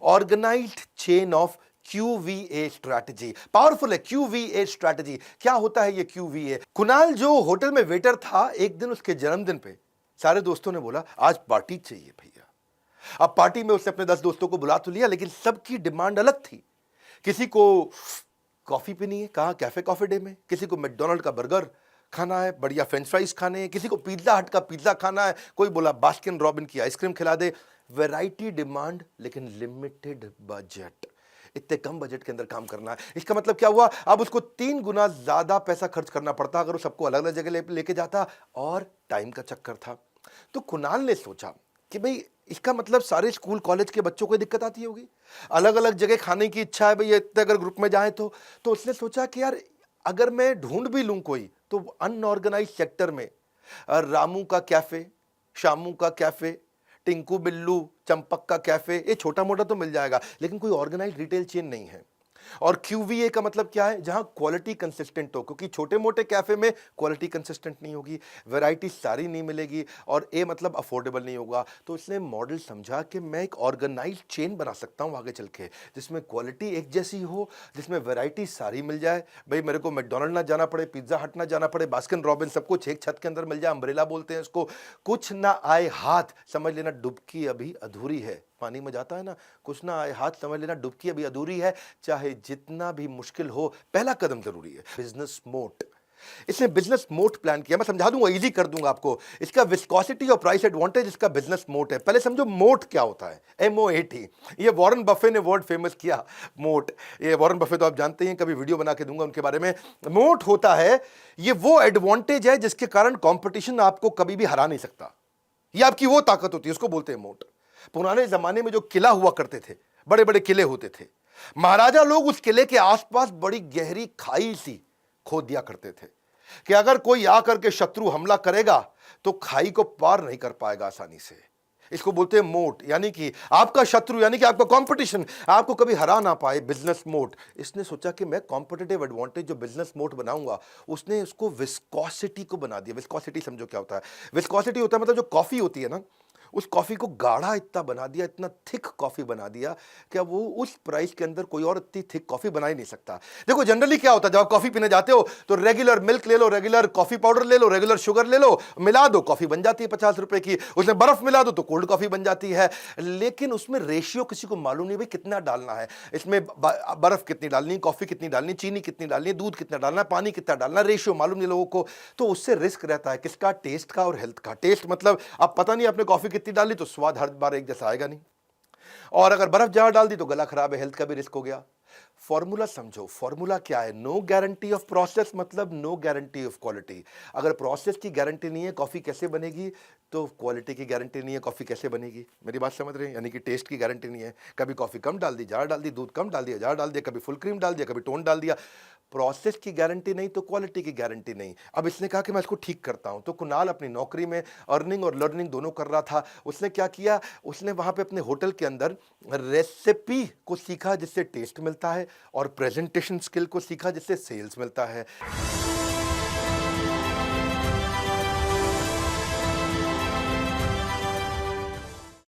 Organised chain of QVA strategy. Powerful है QVA strategy. क्या होता है ये QVA? कुणाल जो होटल में वेटर था, एक दिन उसके जन्मदिन पे सारे दोस्तों ने बोला आज पार्टी चाहिए भैया। अब पार्टी में उसने अपने 10 दोस्तों को बुला तो लिया, लेकिन सबकी डिमांड अलग थी। किसी को कॉफी पीनी है, कहा कैफे कॉफी डे में, किसी को मैकडॉनल्ड का बर्गर खाना है, बढ़िया फ्रेंच फ्राइज खाने हैं, किसी को पिज्जा हट का पिज्जा खाना है, कोई बोला बास्किन रॉबिन की आइसक्रीम खिला दे। वैरायटी डिमांड, लेकिन लिमिटेड बजट। इतने कम बजट के अंदर काम करना है। इसका मतलब क्या हुआ? अब उसको 3 गुना ज्यादा पैसा खर्च करना पड़ता अगर वो सबको अलग अलग जगह लेके जाता, और टाइम का चक्कर था। तो कुणाल ने सोचा कि भाई इसका मतलब सारे स्कूल कॉलेज के बच्चों को दिक्कत आती होगी, अलग अलग जगह खाने की इच्छा है भाई, इतने अगर ग्रुप में जाए तो उसने सोचा कि यार अगर मैं ढूंढ भी लूं कोई, तो अनऑर्गेनाइज सेक्टर में रामू का कैफे, शामू का कैफे, टिंकू बिल्लू चंपक का कैफे, ये छोटा मोटा तो मिल जाएगा, लेकिन कोई ऑर्गेनाइज रिटेल चेन नहीं है। और QVA का मतलब क्या है? जहां क्वालिटी कंसिस्टेंट हो, क्योंकि छोटे मोटे कैफे में क्वालिटी कंसिस्टेंट नहीं होगी, वैरायटी सारी नहीं मिलेगी, और ए मतलब अफोर्डेबल नहीं होगा। तो इसने मॉडल समझा कि मैं एक ऑर्गेनाइज चेन बना सकता हूं आगे चल के, जिसमें क्वालिटी एक जैसी हो, जिसमें वैरायटी सारी मिल जाए। भाई मेरे को मैकडॉनल्ड ना जाना पड़े, पिज्जा हट ना जाना पड़े, बास्किन रॉबिन सब कुछ एक छत के अंदर मिल जाए, अम्ब्रेला बोलते हैं इसको। कुछ ना आए हाथ, समझ लेना डुबकी अभी अधूरी है। पानी में जाता है ना, कुछ ना आए हाथ, समझ लेना डुबकी अभी अधूरी है। चाहे जितना भी मुश्किल हो, पहला कदम जरूरी है, बिजनेस मोट। इसने बिजनेस मोट प्लान किया, मैं समझा दूंगा, इजी कर दूंगा आपको। इसका विस्कोसिटी और प्राइस एडवांटेज, इसका बिजनेस मोट है। पहले समझो मोट क्या होता है, MOAT। ये वॉरेन बफे ने वर्ड फेमस किया, मोट। ये वॉरेन बफे तो आप जानते हैं, कभी वीडियो बना के दूंगा उनके बारे में। मोट होता है ये वो एडवांटेज है जिसके कारण कंपटीशन आपको कभी भी हरा नहीं सकता। ये आपकी वो ताकत होती है, उसको बोलते हैं मोट। पुराने जमाने में जो किला हुआ करते थे, बड़े बड़े किले होते थे, महाराजा लोग उस किले के आसपास बड़ी गहरी खाई सी खोद दिया करते थे कि अगर कोई आकर के शत्रु हमला करेगा तो खाई को पार नहीं कर पाएगा आसानी से। इसको बोलते हैं मोट, यानी कि आपका शत्रु, यानी कि आपका कंपटीशन आपको कभी हरा ना पाए, बिजनेस मोट। इसने सोचा कि मैं कॉम्पिटिटिव एडवांटेज जो बिजनेस मोट बनाऊंगा, उसने उसको विस्कोसिटी को बना दिया। विस्कोसिटी समझो क्या होता है? विस्कोसिटी होता है मतलब जो कॉफी होती है ना, उस कॉफी को गाढ़ा इतना बना दिया, इतना थिक कॉफी बना दिया कि वो उस प्राइस के अंदर कोई और इतनी थिक कॉफी बना ही नहीं सकता। देखो जनरली क्या होता है, जब आप कॉफी पीने जाते हो तो रेगुलर मिल्क ले लो, रेगुलर कॉफी पाउडर ले लो, रेगुलर शुगर ले लो, मिला दो, कॉफी बन जाती है 50 रुपए की। उसमें बर्फ मिला दो तो कोल्ड कॉफी बन जाती है। लेकिन उसमें रेशियो किसी को मालूम नहीं भाई कितना डालना है, इसमें बर्फ कितनी डालनी, कॉफी कितनी डालनी, चीनी कितनी डालनी, दूध कितना डालना, पानी कितना डालना, रेशियो मालूम नहीं लोगों को। तो उससे रिस्क रहता है किसका? टेस्ट का और हेल्थ का। टेस्ट मतलब अब पता नहीं आपने कॉफी कितनी डाली तो स्वाद हर बार एक जैसा आएगा नहीं, और अगर बर्फ ज्यादा डाल दी तो गला खराब है, हेल्थ का भी रिस्क हो गया। फॉर्मूला समझो, फॉर्मूला क्या है? नो गारंटी ऑफ प्रोसेस मतलब नो गारंटी ऑफ क्वालिटी। अगर प्रोसेस की गारंटी नहीं है कॉफी कैसे बनेगी, तो क्वालिटी की गारंटी नहीं है कॉफी कैसे बनेगी। मेरी बात समझ रहे हैं? यानी कि टेस्ट की गारंटी नहीं है, कभी कॉफी कम डाल दी, ज्यादा डाल दी, दूध कम डाल दिया, ज्यादा डाल दिया, कभी फुल क्रीम डाल दिया, कभी टोन डाल दिया। प्रोसेस की गारंटी नहीं तो क्वालिटी की गारंटी नहीं। अब इसने कहा कि मैं इसको ठीक करता हूं। तो कुणाल अपनी नौकरी में अर्निंग और लर्निंग दोनों कर रहा था। उसने क्या किया, उसने वहां पे अपने होटल के अंदर रेसिपी को सीखा जिससे टेस्ट मिलता है, और प्रेजेंटेशन स्किल को सीखा जिससे सेल्स मिलता है।